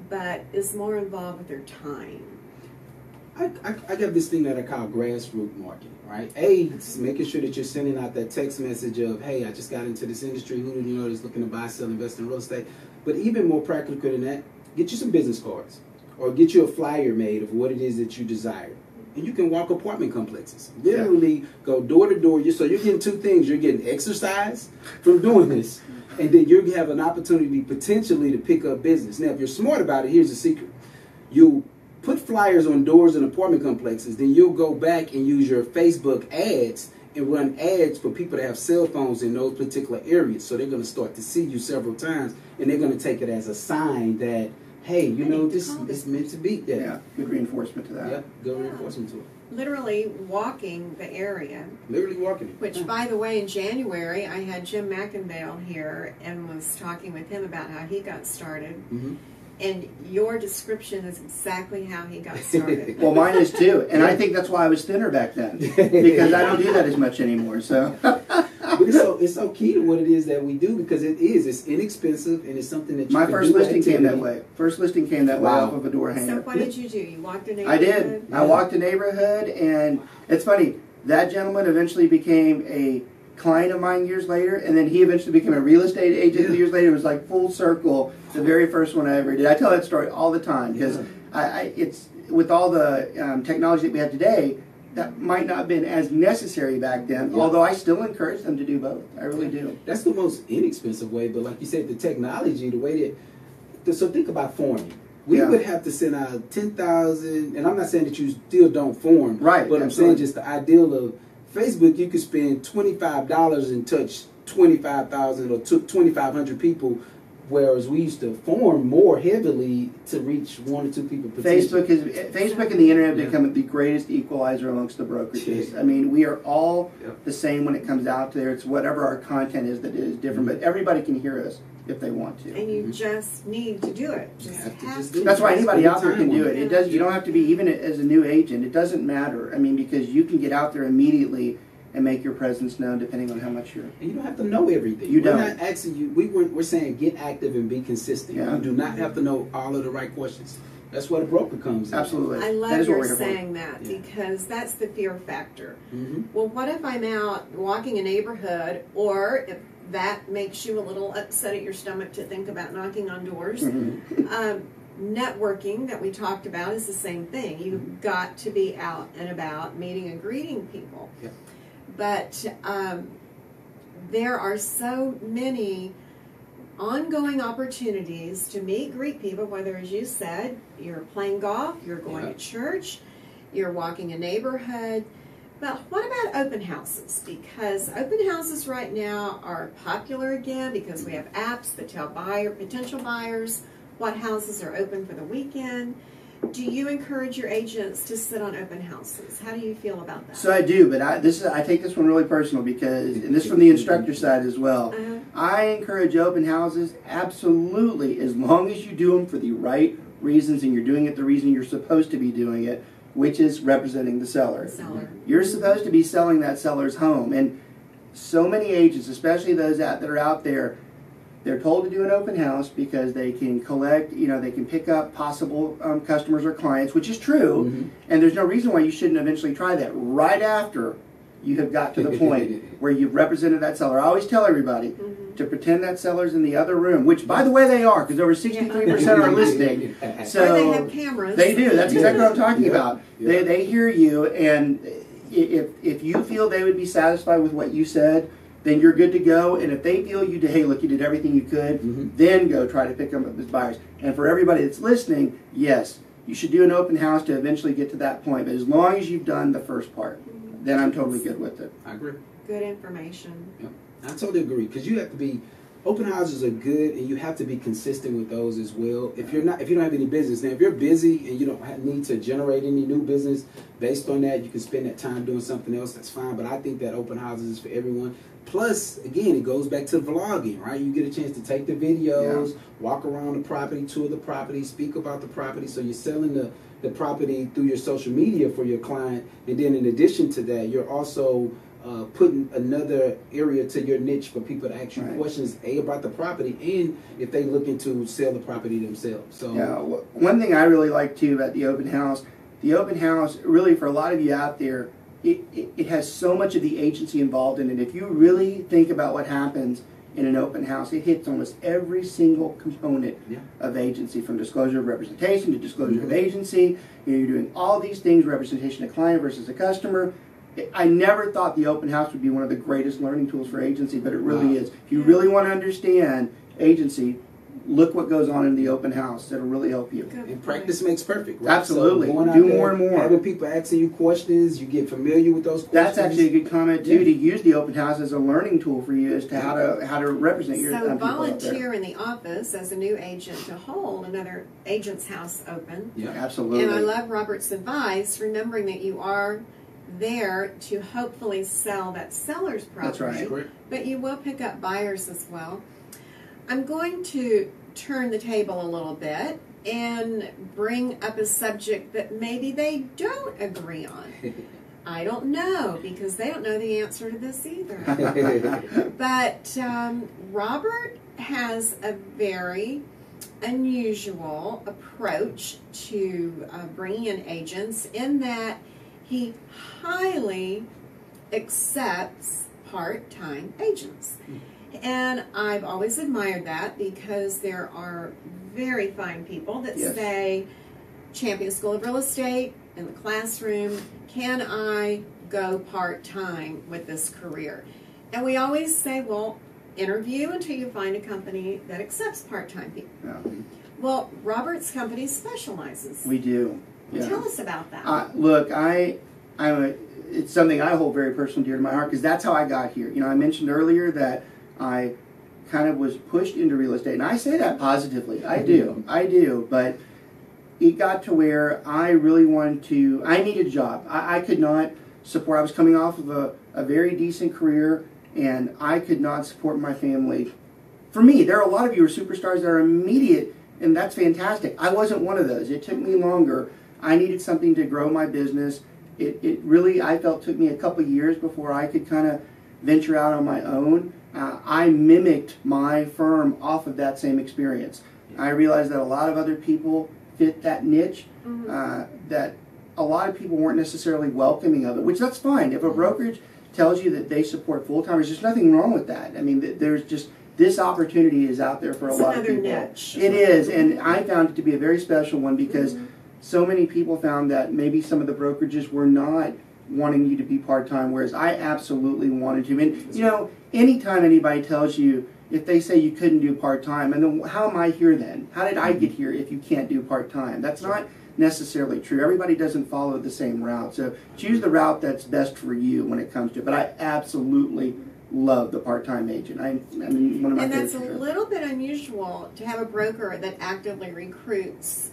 but is more involved with their time? I got this thing that I call grassroots marketing, right? It's making sure that you're sending out that text message of, hey, I just got into this industry, who do you know that's looking to buy, sell, invest in real estate? But even more practical than that, get you some business cards or get you a flyer made of what it is that you desire. And you can walk apartment complexes. Literally go door to door. So you're getting two things. You're getting exercise from doing this, and then you have an opportunity potentially to pick up business. Now, if you're smart about it, here's the secret. You put flyers on doors in apartment complexes, then you'll go back and use your Facebook ads and run ads for people that have cell phones in those particular areas. So they're going to start to see you several times, and they're going to take it as a sign that, hey, you know, this is meant to be. Yeah, good reinforcement to that. Yeah, good reinforcement to it. Literally walking the area. Literally walking. Which, by the way, in January, I had Jim McIndale here and was talking with him about how he got started. Mm-hmm. And your description is exactly how he got started. Well, mine is too. And I think that's why I was thinner back then. Because I don't do that as much anymore. So, but it's so key to what it is that we do, because it's inexpensive and it's something that you my can first do listing came that activity. way. First listing came that way Wow. off of a door hanger. So what did you do? You walked a I neighborhood? did. I walked a neighborhood, and it's funny. That gentleman eventually became a client of mine years later, and then he eventually became a real estate agent years later. It was like full circle. The very first one I ever did. I tell that story all the time because it's with all the technology that we have today, that might not have been as necessary back then. Yeah. Although I still encourage them to do both. I really do. That's the most inexpensive way, but like you said, the technology, the way that, so think about forming. We would have to send out 10,000, and I'm not saying that you still don't form, right? But I'm saying just the ideal of Facebook, you could spend $25 and touch 25,000 or 2,500 people, whereas we used to form more heavily to reach 1 or 2 people. Facebook and the internet have become the greatest equalizer amongst the brokerages. I mean, we are all the same when it comes out there. It's whatever our content is that is different, but everybody can hear us if they want to. And you just need to do it. That's why anybody out there can do it. It does. You don't have to be, even as a new agent, it doesn't matter. I mean, because you can get out there immediately and make your presence known depending on how much you're... And you don't have to know everything. You don't. We're not asking you, we're saying get active and be consistent. Yeah. You do not have to know all of the right questions. That's where the broker comes in. Absolutely. I love your saying that, because that's the fear factor. Well, what if I'm out walking a neighborhood, or if that makes you a little upset at your stomach to think about knocking on doors? Networking that we talked about is the same thing. You've got to be out and about meeting and greeting people. But there are so many ongoing opportunities to meet, greet people, whether, as you said, you're playing golf, you're going to church, you're walking a neighborhood. But what about open houses? Because open houses right now are popular again because we have apps that tell potential buyers what houses are open for the weekend. Do you encourage your agents to sit on open houses? How do you feel about that? So I do, but I take this one really personal because, and this is from the instructor side as well. I encourage open houses absolutely, as long as you do them for the right reasons and you're doing it the reason you're supposed to be doing it, which is representing the seller. You're supposed to be selling that seller's home, and so many agents, especially those that are out there, they're told to do an open house because they can collect, they can pick up possible customers or clients, which is true, and there's no reason why you shouldn't eventually try that right after you have got to the point where you've represented that seller. I always tell everybody to pretend that seller's in the other room, which, by the way, they are, because over 63% are listening. So or they have cameras. They do. That's exactly what I'm talking about. They hear you, and if you feel they would be satisfied with what you said, then you're good to go. And if they feel you did, hey, look, you did everything you could, then go try to pick them up as buyers. And for everybody that's listening, yes, you should do an open house to eventually get to that point. But as long as you've done the first part, then I'm totally good with it. I agree. Good information. I totally agree, because you have to be open houses are good, and you have to be consistent with those as well. If you don't have any business, now if you're busy and you don't need to generate any new business based on that, you can spend that time doing something else. That's fine. But I think that open houses is for everyone. Plus, again, it goes back to vlogging, right? You get a chance to take the videos, walk around the property, tour the property, speak about the property. So you're selling the property through your social media for your client, and then in addition to that, you're also putting another area to your niche for people to ask you questions about the property, and if they looking to sell the property themselves. So one thing I really like too about the open house really for a lot of you out there, it has so much of the agency involved in it. If you really think about what happens in an open house, it hits almost every single component of agency, from disclosure of representation to disclosure of agency. You're doing all these things, representation of client versus a customer. I never thought the open house would be one of the greatest learning tools for agency, but it really is. If you really want to understand agency, look what goes on in the open house. That'll really help you. And practice makes perfect, right? Absolutely. So do more and more. Having people asking you questions, you get familiar with those questions. That's actually a good comment too, to use the open house as a learning tool for you as to how to represent your people. So volunteer in the office as a new agent to hold another agent's house open. Yeah, absolutely. And I love Robert's advice, remembering that you are there to hopefully sell that seller's property. That's right. But you will pick up buyers as well. I'm going to turn the table a little bit and bring up a subject that maybe they don't agree on. I don't know, because they don't know the answer to this either. But Robert has a very unusual approach to bringing in agents, in that he highly accepts part-time agents. And I've always admired that, because there are very fine people that say, Champion School of Real Estate, in the classroom, can I go part-time with this career? And we always say, well, interview until you find a company that accepts part-time people. Well, Robert's company specializes. We do. Tell us about that. Look, it's something I hold very personal dear to my heart, because that's how I got here. You know, I mentioned earlier that I kind of was pushed into real estate, and I say that positively. I do, but it got to where I really I needed a job. I could not support, I was coming off of a very decent career, and I could not support my family. For me, there are a lot of you who are superstars that are immediate, and that's fantastic. I wasn't one of those. It took me longer. I needed something to grow my business. It really, I felt, took me a couple years before I could kind of venture out on my own. I mimicked my firm off of that same experience. I realized that a lot of other people fit that niche, that a lot of people weren't necessarily welcoming of it, which that's fine. If a brokerage tells you that they support full-timers, there's nothing wrong with that. I mean, there's just, this opportunity is out there for a lot of people. Niche. It is, and I found it to be a very special one, because so many people found that maybe some of the brokerages were not wanting you to be part-time, whereas I absolutely wanted to. And, you know, anytime anybody tells you, if they say you couldn't do part-time, and then how am I here then? How did I get here if you can't do part-time? That's not necessarily true. Everybody doesn't follow the same route. So choose the route that's best for you when it comes to it. But I absolutely love the part-time agent. I mean, one of my favorites. And that's a little bit unusual to have a broker that actively recruits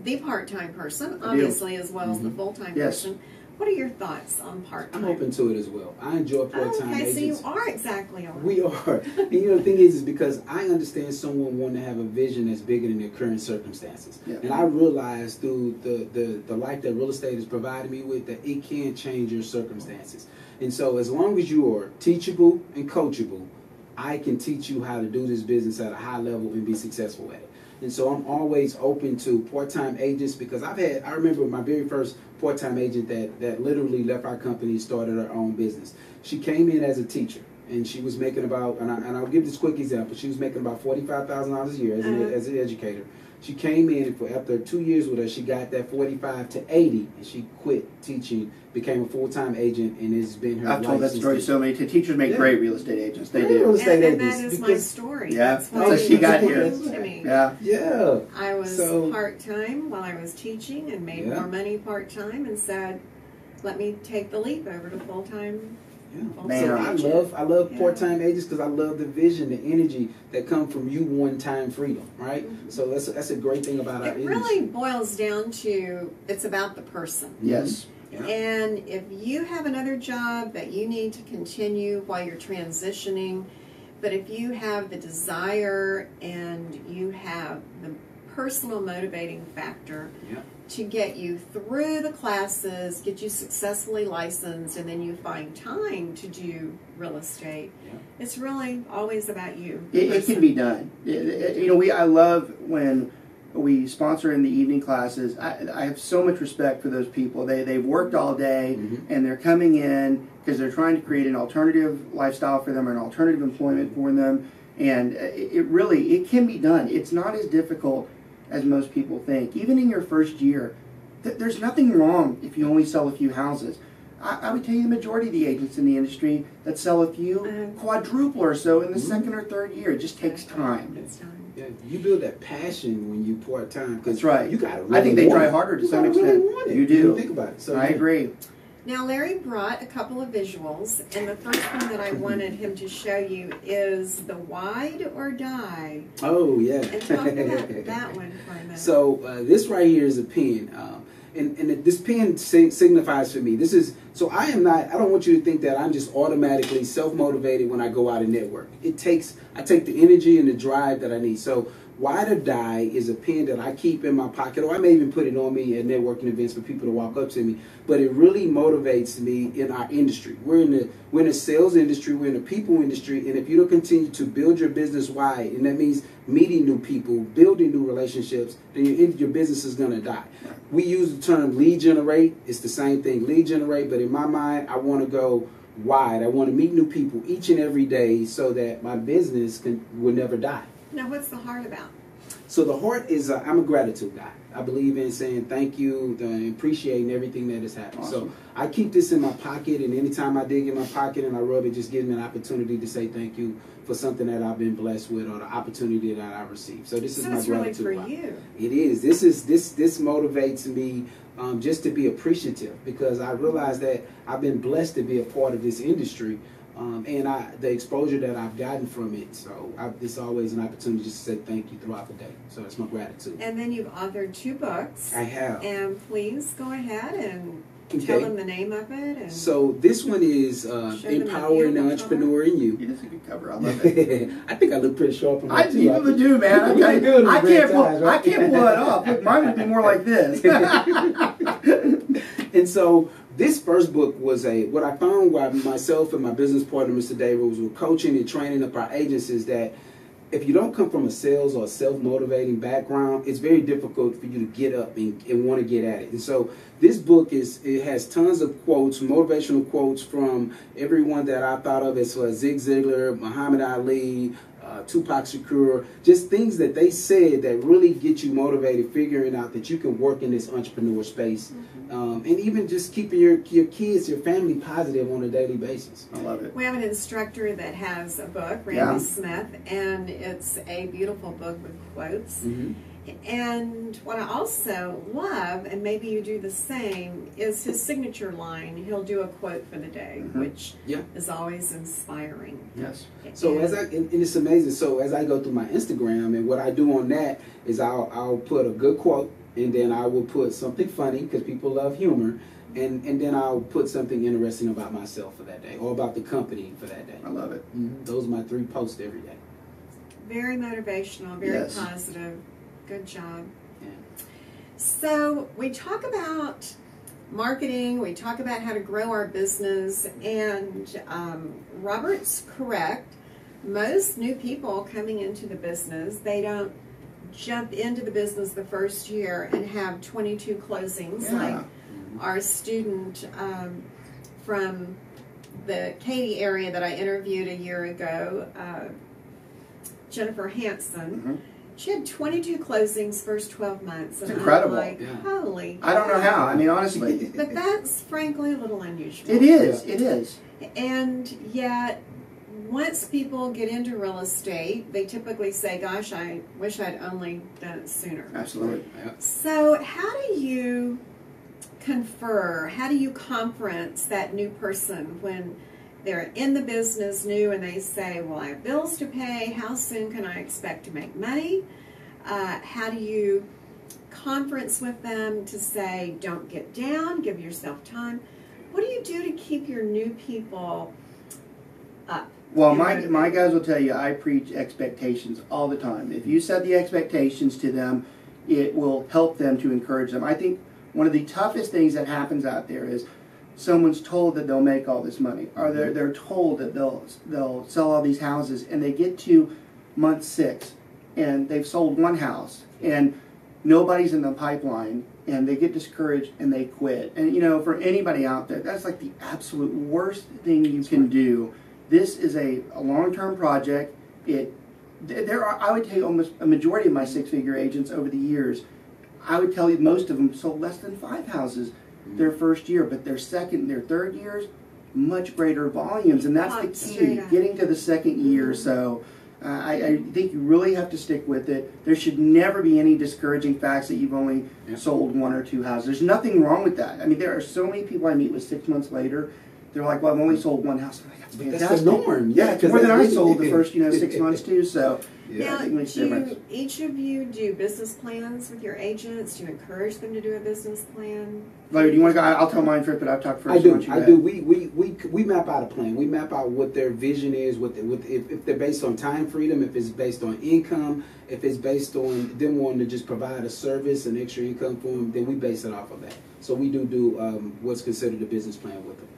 the part-time person, obviously, as well as the full-time person. What are your thoughts on part-time? I'm open to it as well. I enjoy part-time agents. Okay, so you are exactly on. We are. And you know, the thing is because I understand someone wanting to have a vision that's bigger than their current circumstances. And I realize through the life that real estate has provided me with that it can change your circumstances. And so as long as you are teachable and coachable, I can teach you how to do this business at a high level and be successful at it. And so I'm always open to part-time agents, because I remember my very first part-time agent that literally left our company and started her own business. She came in as a teacher, and she was making about, and I'll give this quick example, she was making about $45,000 a year as an educator. She came in, and after 2 years with us, she got that 45 to 80, and she quit teaching, became a full-time agent, and it's been her life. I've told that story so many times. Teachers make great real estate agents. They do. Real estate and agents, that is my story. That's why she got here. To me. I was part-time while I was teaching, and made more money part-time, and said, let me take the leap over to full-time Yeah. Man, So I love part-time agents because I love the vision, the energy that come from you one-time freedom, right? Mm-hmm. So that's a great thing about our It industry. really boils down to it's about the person. Yes. Yeah. And if you have another job that you need to continue while you're transitioning, but if you have the desire and you have the personal motivating factor Yeah. to get you through the classes, get you successfully licensed, and then you find time to do real estate, it's really always about you. It can be done. I love when we sponsor in the evening classes. I have so much respect for those people. They've worked all day, and they're coming in because they're trying to create an alternative lifestyle for them, or an alternative employment for them. And it can be done. It's not as difficult as most people think. Even in your first year, there's nothing wrong if you only sell a few houses. I would tell you the majority of the agents in the industry that sell a few quadruple or so in the second or third year. It just takes time. It's time. Yeah, you build that passion when you part-time. That's right. You got really I think they want try it. harder to You some gotta extent. really want it. You do. Think about it. So I agree. Now, Larry brought a couple of visuals, and the first one that I wanted him to show you is the Wide or Die. Oh, yeah. And talk about that one for a minute. So this right here is a pen. And this pen signifies for me. This is, so I don't want you to think that I'm just automatically self-motivated when I go out and network. I take the energy and the drive that I need. So Wide or Die is a pen that I keep in my pocket, or I may even put it on me at networking events for people to walk up to me. But it really motivates me in our industry. We're in the sales industry, we're in the people industry, and if you don't continue to build your business wide, and that means meeting new people, building new relationships, then your business is going to die. We use the term lead generate. It's the same thing, lead generate, but in my mind, I want to go wide. I want to meet new people each and every day so that my business will never die. Now, what's the heart about? So the heart is, I'm a gratitude guy. I believe in saying thank you and appreciating everything that has happened. Awesome. So I keep this in my pocket, and anytime I dig in my pocket and I rub it, just gives me an opportunity to say thank you for something that I've been blessed with or the opportunity that I received. So this is my it's gratitude. really for you. It is. This motivates me just to be appreciative, because I realize that I've been blessed to be a part of this industry. And the exposure that I've gotten from it. So it's always an opportunity just to say thank you throughout the day. So that's my gratitude. And then you've authored 2 books. I have. And please go ahead and Okay. tell them the name of it. And So this one is Empowering the Entrepreneur in You. It is a good cover. I love it. I think I look pretty sharp on I that too. even do, man. I can't pull it off. Look, mine would be more like this. And so this first book was what I found while myself and my business partner, Mr. Davis, were coaching and training up our agents, is that if you don't come from a sales or self-motivating background, it's very difficult for you to get up and want to get at it. And so this book has tons of quotes, motivational quotes from everyone that I thought of as Zig Ziglar, Muhammad Ali, Tupac Shakur, just things that they said that really get you motivated, figuring out that you can work in this entrepreneur space, and even just keeping your kids, your family positive on a daily basis. I love it. we have an instructor that has a book, Randy Smith, and it's a beautiful book with quotes. And what I also love, and maybe you do the same, is his signature line. He'll do a quote for the day, which is always inspiring. Yes. So and it's amazing. So as I go through my Instagram, and what I do on that is I'll put a good quote, and then I will put something funny, because people love humor, and then I'll put something interesting about myself for that day, or about the company for that day. I love it. Those are my 3 posts every day. Very motivational, very positive. Good job. Yeah. So we talk about marketing, we talk about how to grow our business, and Robert's correct. Most new people coming into the business, they don't jump into the business the first year and have 22 closings like our student from the Katy area that I interviewed a year ago, Jennifer Hansen. She had 22 closings first 12 months. It's incredible. I'm like, holy I don't know how. I mean, honestly. But that's frankly a little unusual. It is. It is. And yet, once people get into real estate, they typically say, gosh, I wish I'd only done it sooner. Absolutely. So how do you confer, how do you conference that new person when they're in the business new and they say, well, I have bills to pay. How soon can I expect to make money? How do you conference with them to say, don't get down, give yourself time? What do you do to keep your new people up? Well, my guys will tell you I preach expectations all the time. If you set the expectations to them, it will help them to encourage them. I think one of the toughest things that happens out there is someone's told that they'll make all this money, or they're told that they'll sell all these houses, and they get to month 6 and they've sold one house and nobody's in the pipeline, and they get discouraged and they quit. And you know, for anybody out there, that's like the absolute worst thing you can do. This is a long-term project. I would tell you almost a majority of my 6-figure agents over the years, I would tell you most of them sold less than 5 houses their first year, but their second and their third years, much greater volumes, and that's the key, getting to the second year. So I think you really have to stick with it. There should never be any discouraging facts that you've only sold 1 or 2 houses. There's nothing wrong with that. I mean, there are so many people I meet with 6 months later, they're like, well, I've only sold 1 house. I'm like, that's fantastic. That's the norm. Yeah, it's more than I sold the first 6 months too. So now, do each of you do business plans with your agents? Do you encourage them to do a business plan? Larry, do you want to go? I'll tell mine first, but I'll talk first. I do. We map out a plan. We map out what their vision is, if they're based on time freedom, if it's based on income, if it's based on them wanting to just provide a service and extra income for them, then we base it off of that. So we do what's considered a business plan with them.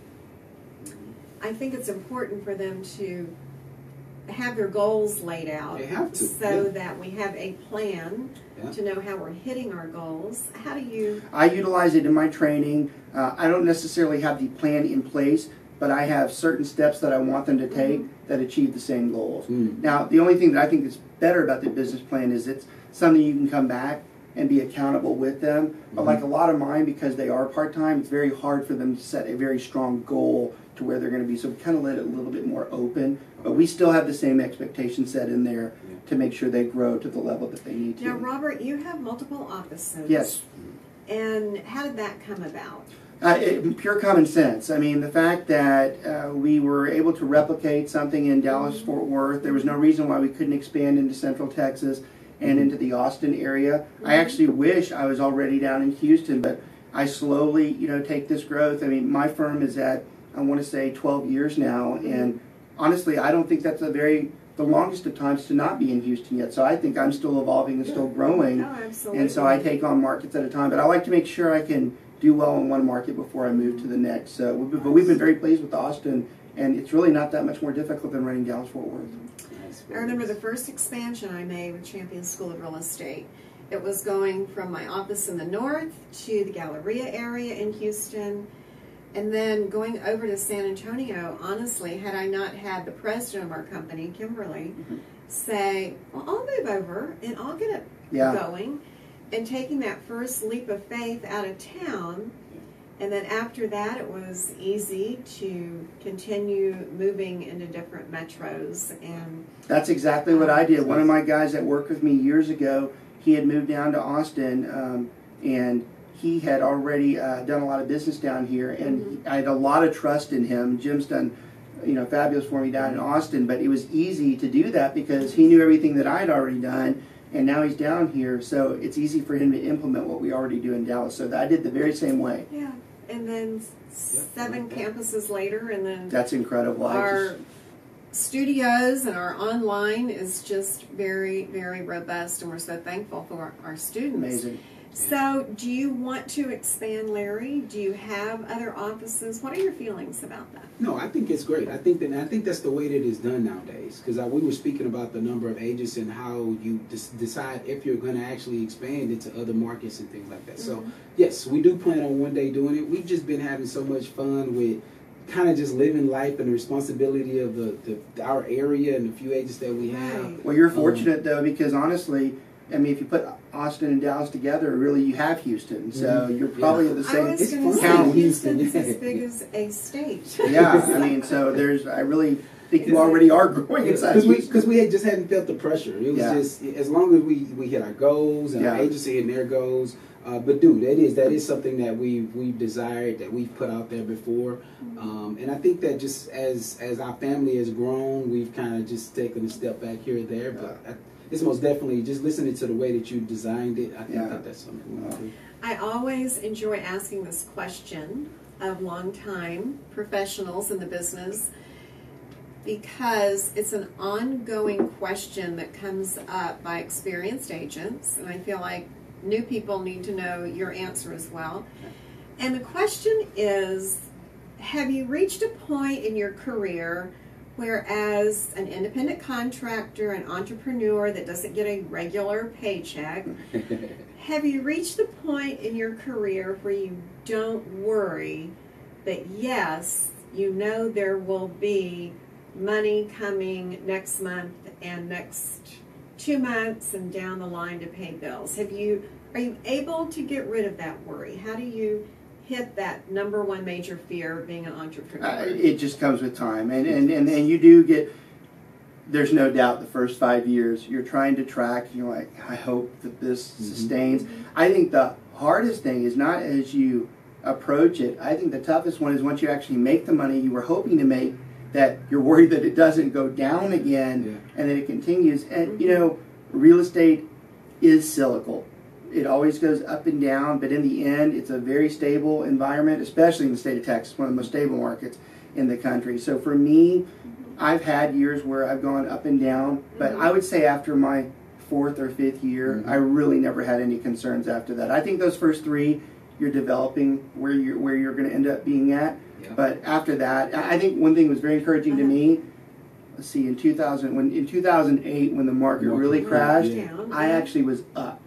I think it's important for them to have their goals laid out. They have to. So that we have a plan to know how we're hitting our goals. How do you... I utilize it in my training. I don't necessarily have the plan in place, but I have certain steps that I want them to take that achieve the same goals. Now, the only thing that I think is better about the business plan is it's something you can come back and be accountable with them. But like a lot of mine, because they are part-time, it's very hard for them to set a very strong goal to where they're going to be. So we kind of let it a little bit more open. But we still have the same expectations set in there to make sure they grow to the level that they need to. Now, Robert, you have multiple offices. Yes. And how did that come about? Pure common sense. I mean, the fact that we were able to replicate something in Dallas-Fort Worth, there was no reason why we couldn't expand into Central Texas and into the Austin area. I actually wish I was already down in Houston, but I slowly, take this growth. I mean, my firm is at, I want to say, 12 years now, and honestly, I don't think that's the longest of times to not be in Houston yet. So I think I'm still evolving and still growing. Oh, absolutely. And so I take on markets at a time, but I like to make sure I can do well in one market before I move to the next. But we've been very pleased with Austin, and it's really not that much more difficult than running Dallas-Fort Worth. I remember the first expansion I made with Champion School of Real Estate. It was going from my office in the north to the Galleria area in Houston, and then going over to San Antonio. Honestly, had I not had the president of our company, Kimberly, say, well, I'll move over and I'll get it going, and taking that first leap of faith out of town, and then after that it was easy to continue moving into different metros. And that's exactly what I did. One of my guys that worked with me years ago, he had moved down to Austin, and he had already done a lot of business down here, and I had a lot of trust in him. Jim's done, fabulous for me down in Austin, but it was easy to do that because he knew everything that I had already done, and now he's down here, so it's easy for him to implement what we already do in Dallas. So I did the very same way. Yeah, and then 7 campuses later, and then that's incredible. Our studios and our online is just very, very robust, and we're so thankful for our students. Amazing. So, do you want to expand, Larry? Do you have other offices? What are your feelings about that? No, I think it's great. I think that's the way that it's done nowadays. Because we were speaking about the number of agents and how you decide if you're going to actually expand into other markets and things like that. So, yes, we do plan on one day doing it. We've just been having so much fun with kind of just living life and the responsibility of our area and the few agents that we have. Well, you're fortunate though, because honestly, I mean, if you put Austin and Dallas together, really you have Houston. So you're probably at the same I was going to say Houston is as big as a state. Yeah, I mean, so I really think you already are growing inside. Because we hadn't felt the pressure. It was just, as long as we hit our goals and our agency hitting their goals, But dude, that is something that we've desired, that we've put out there before, and I think that just as our family has grown, we've kind of just taken a step back here and there. But it's most definitely just listening to the way that you designed it. I think that's something we want to do. I always enjoy asking this question of longtime professionals in the business, because it's an ongoing question that comes up by experienced agents, and I feel like new people need to know your answer as well. And the question is, have you reached a point in your career where, as an independent contractor, an entrepreneur that doesn't get a regular paycheck, have you reached the point in your career where you don't worry that, yes, you know there will be money coming next month and next 2 months and down the line to pay bills? Are you able to get rid of that worry? How do you hit that #1 major fear of being an entrepreneur? It just comes with time, and you do get. There's no doubt the first 5 years you're trying to track. You're like, I hope that this sustains. I think the hardest thing is not as you approach it. I think the toughest one is once you actually make the money you were hoping to make, that you're worried that it doesn't go down again and that it continues. And you know, real estate is cyclical. It always goes up and down, but in the end, it's a very stable environment, especially in the state of Texas, one of the most stable markets in the country. So for me, I've had years where I've gone up and down, but I would say after my 4th or 5th year, I really never had any concerns after that. I think those first 3, you're developing where you're going to end up being at. But after that, I think one thing that was very encouraging to me, let's see, in 2008, when the market really crashed, I actually was up.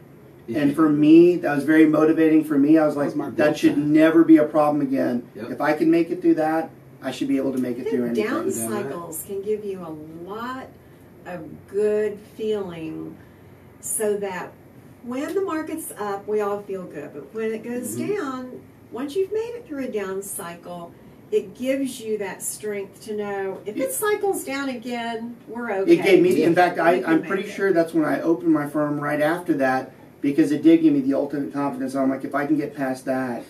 And for me, that was very motivating for me. I was like, that should never be a problem again. If I can make it through that, I should be able to make it through anything. Down cycles can give you a lot of good feeling, so that when the market's up, we all feel good. But when it goes down, once you've made it through a down cycle, it gives you that strength to know if it cycles down again, we're okay. It gave me, in fact, I'm pretty sure that's when I opened my firm right after that, because it did give me the ultimate confidence. I'm like, if I can get past that,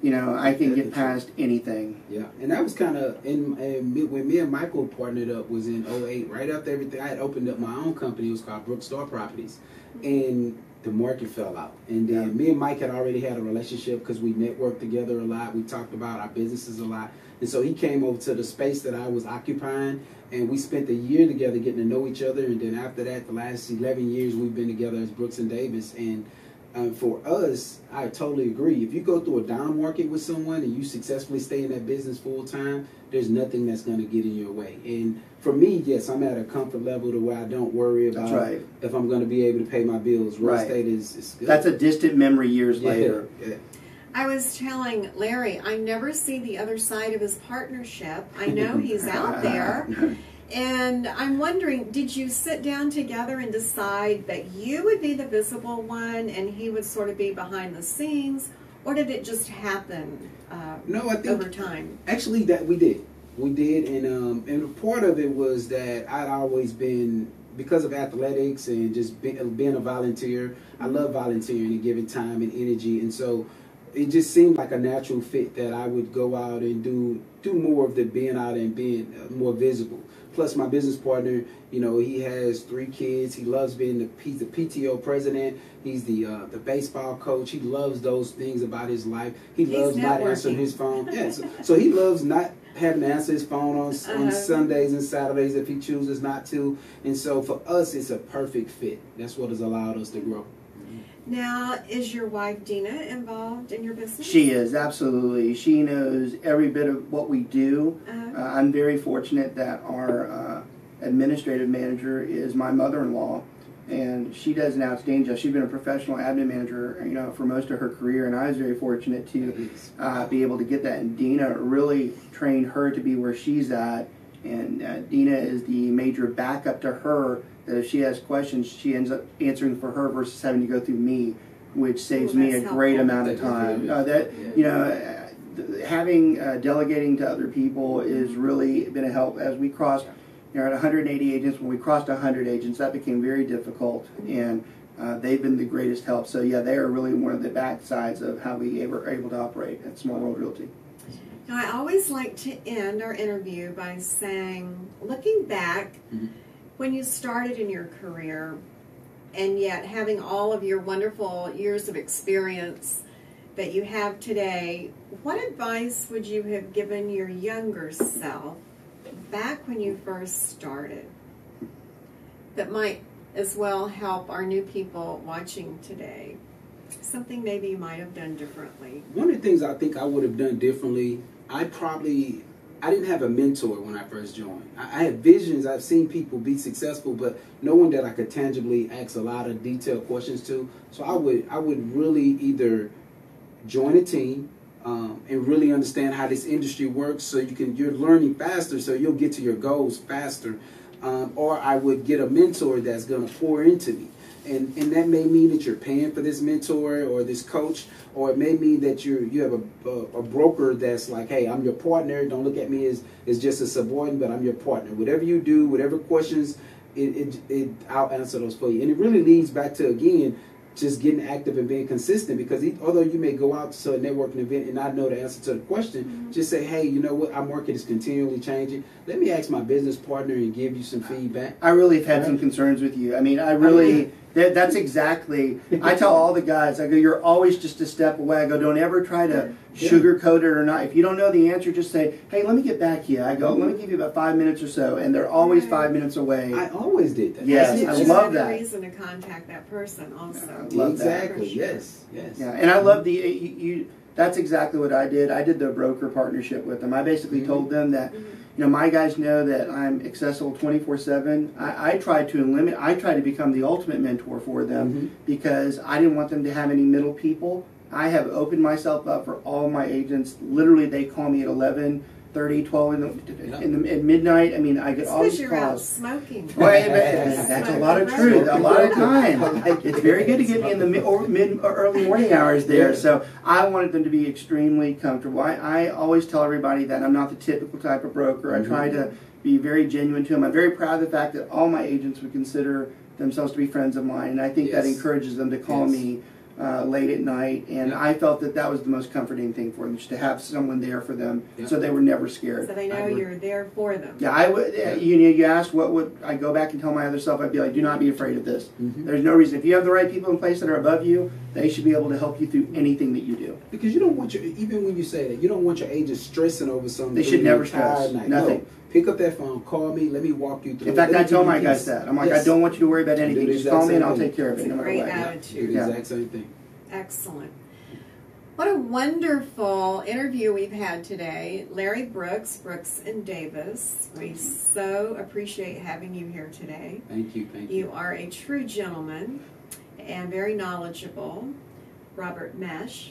you know, I can get past anything. Yeah, and that was kind of, when me and Michael partnered up was in 2008, right after everything. I had opened up my own company. It was called Brookstore Properties, and the market fell out. And then me and Mike had already had a relationship because we networked together a lot. We talked about our businesses a lot. And so he came over to the space that I was occupying, and we spent a year together getting to know each other. And then after that, the last 11 years, we've been together as Brooks and Davis. And for us, I totally agree. If you go through a down market with someone and you successfully stay in that business full time, there's nothing that's going to get in your way. And for me, yes, I'm at a comfort level to where I don't worry about if I'm going to be able to pay my bills. Real estate is good. That's a distant memory years later. I was telling Larry, I never see the other side of his partnership. I know he's out there. And I'm wondering, did you sit down together and decide that you would be the visible one and he would sort of be behind the scenes? Or did it just happen No, I think over time? Actually, that we did. We did. And part of it was that I'd always been, because of athletics and just being a volunteer, I love volunteering and giving time and energy. And so it just seemed like a natural fit that I would go out and do more of the being out and being more visible. Plus, my business partner, you know, he has 3 kids. He loves being he's the PTO president. He's the baseball coach. He loves those things about his life. He loves not answering his phone. Yeah, so he loves not having to answer his phone on Sundays and Saturdays if he chooses not to. And so for us, it's a perfect fit. That's what has allowed us to grow. Now, is your wife, Dina, involved in your business? She is, absolutely. She knows every bit of what we do. I'm very fortunate that our administrative manager is my mother-in-law, and she does an outstanding job. She's been a professional admin manager, you know, for most of her career, and I was very fortunate to be able to get that. And Dina really trained her to be where she's at, and Dina is the major backup to her. That if she has questions, she ends up answering for her versus having to go through me, which saves me a great amount of time. You know, having delegating to other people is really been a help. As we crossed, you know, at 180 agents, when we crossed 100 agents, that became very difficult. And they've been the greatest help. So yeah, they are really one of the backsides of how we were able to operate at Small World Realty. Now, I always like to end our interview by saying, looking back, when you started in your career, and yet having all of your wonderful years of experience that you have today, what advice would you have given your younger self back when you first started that might as well help our new people watching today? Something maybe you might have done differently. One of the things I think I would have done differently, I didn't have a mentor when I first joined. I had visions. I've seen people be successful, but no one that I could tangibly ask a lot of detailed questions to. So I would really either join a team and really understand how this industry works, so you're learning faster, so you'll get to your goals faster. Or I would get a mentor that's going to pour into me. And that may mean that you're paying for this mentor or this coach, or it may mean that you have a broker that's like, hey, I'm your partner. Don't look at me as just a subordinate, but I'm your partner. Whatever you do, whatever questions, I'll answer those for you. And it really leads back to, again, just getting active and being consistent, because although you may go out to a networking event and not know the answer to the question, just say, hey, you know what, our market is continually changing. Let me ask my business partner and give you some feedback. I really have had some concerns with you. I mean, that's exactly, I tell all the guys, I go, you're always just a step away. I go, don't ever try to sugarcoat it or not. If you don't know the answer, just say, hey, let me get back here. I go, let me give you about 5 minutes or so. And they're always 5 minutes away. I always did that. Yes, I love that. Reason to contact that person also. Exactly, sure. Yes. Yeah, and I love that's exactly what I did. I did the broker partnership with them. I basically told them that, my guys know that I'm accessible 24/7. I try to become the ultimate mentor for them because I didn't want them to have any middle people. I have opened myself up for all my agents. Literally, they call me at 11:30, 12 at midnight. I mean, I get all these you're calls. out smoking. Well, that's a lot of truth. A lot of time. It's very good to get me in the mid or early morning hours there. So I wanted them to be extremely comfortable. I always tell everybody that I'm not the typical type of broker. I try to be very genuine to them. I'm very proud of the fact that all my agents would consider themselves to be friends of mine, and I think that encourages them to call me late at night, and I felt that was the most comforting thing for them, just to have someone there for them, so they were never scared. So they know you're there for them. Yeah, I would. You asked what would I go back and tell my other self? I'd be like, do not be afraid of this. There's no reason. If you have the right people in place that are above you, they should be able to help you through anything that you do. Because you don't want even when you say that, you don't want your agents stressing over something. They should never stress. Night. Nothing. No. Pick up that phone, call me, let me walk you through. In fact, I tell my guys that. I'm like, I don't want you to worry about anything. Just call me and I'll take care of it. It's a great attitude. The exact same thing. Excellent. What a wonderful interview we've had today. Larry Brooks and Davis. We so appreciate having you here today. Thank you. You are a true gentleman and very knowledgeable. Robert Meche.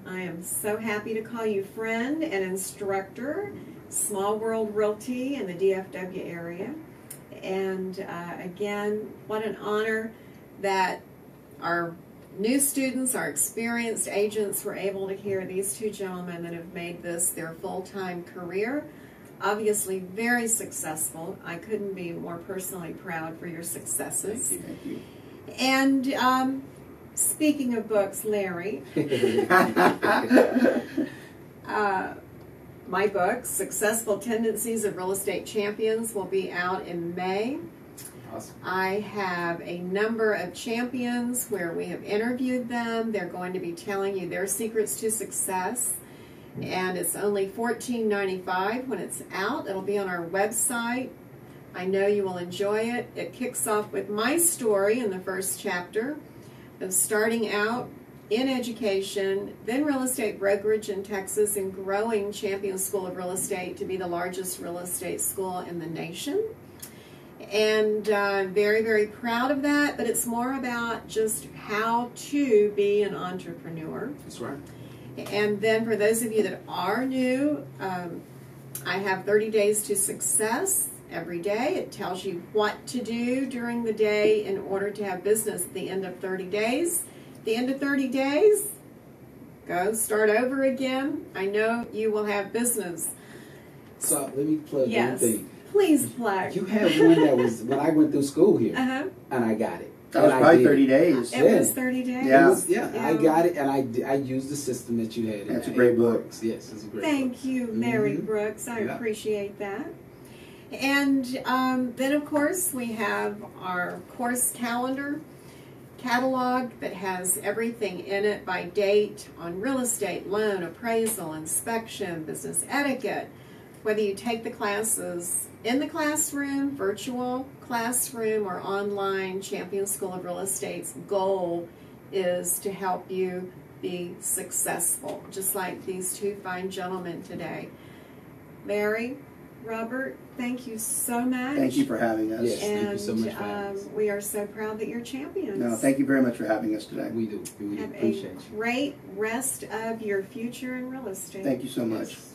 I am so happy to call you friend and instructor. Small World Realty in the DFW area. And again, what an honor that our new students, our experienced agents were able to hear these two gentlemen that have made this their full-time career. Obviously very successful. I couldn't be more personally proud for your successes. Thank you. And speaking of books, Larry, my book, Successful Tendencies of Real Estate Champions, will be out in May. Awesome. I have a number of champions where we have interviewed them. They're going to be telling you their secrets to success. And it's only $14.95 when it's out. It'll be on our website. I know you will enjoy it. It kicks off with my story in the first chapter of starting out in education, then real estate brokerage in Texas, and growing Champion School of Real Estate to be the largest real estate school in the nation. And I'm very, very proud of that, but it's more about just how to be an entrepreneur. That's right. And then for those of you that are new, I have 30 Days to Success every day. It tells you what to do during the day in order to have business at the end of 30 days. At the end of 30 days, go start over again. I know you will have business. So let me plug one thing. Please plug. You had one that was when I went through school here, and I got it. That was probably 30 days. It was 30 days. Yeah. I got it, and I used the system that you had. That's a great book. Yes, it's a great book. Thank you, Mary Brooks. I appreciate that. And then, of course, we have our course calendar catalog that has everything in it by date on real estate, loan, appraisal, inspection, business etiquette. Whether you take the classes in the classroom, virtual classroom, or online, Champion School of Real Estate's goal is to help you be successful, just like these two fine gentlemen today. Mary, Robert, thank you so much. Thank you for having us. Yes, thank you so much for having us. We are so proud that you're champions. No, thank you very much for having us today. We do. We Have appreciate a great rest of your future in real estate. Thank you so much. Yes.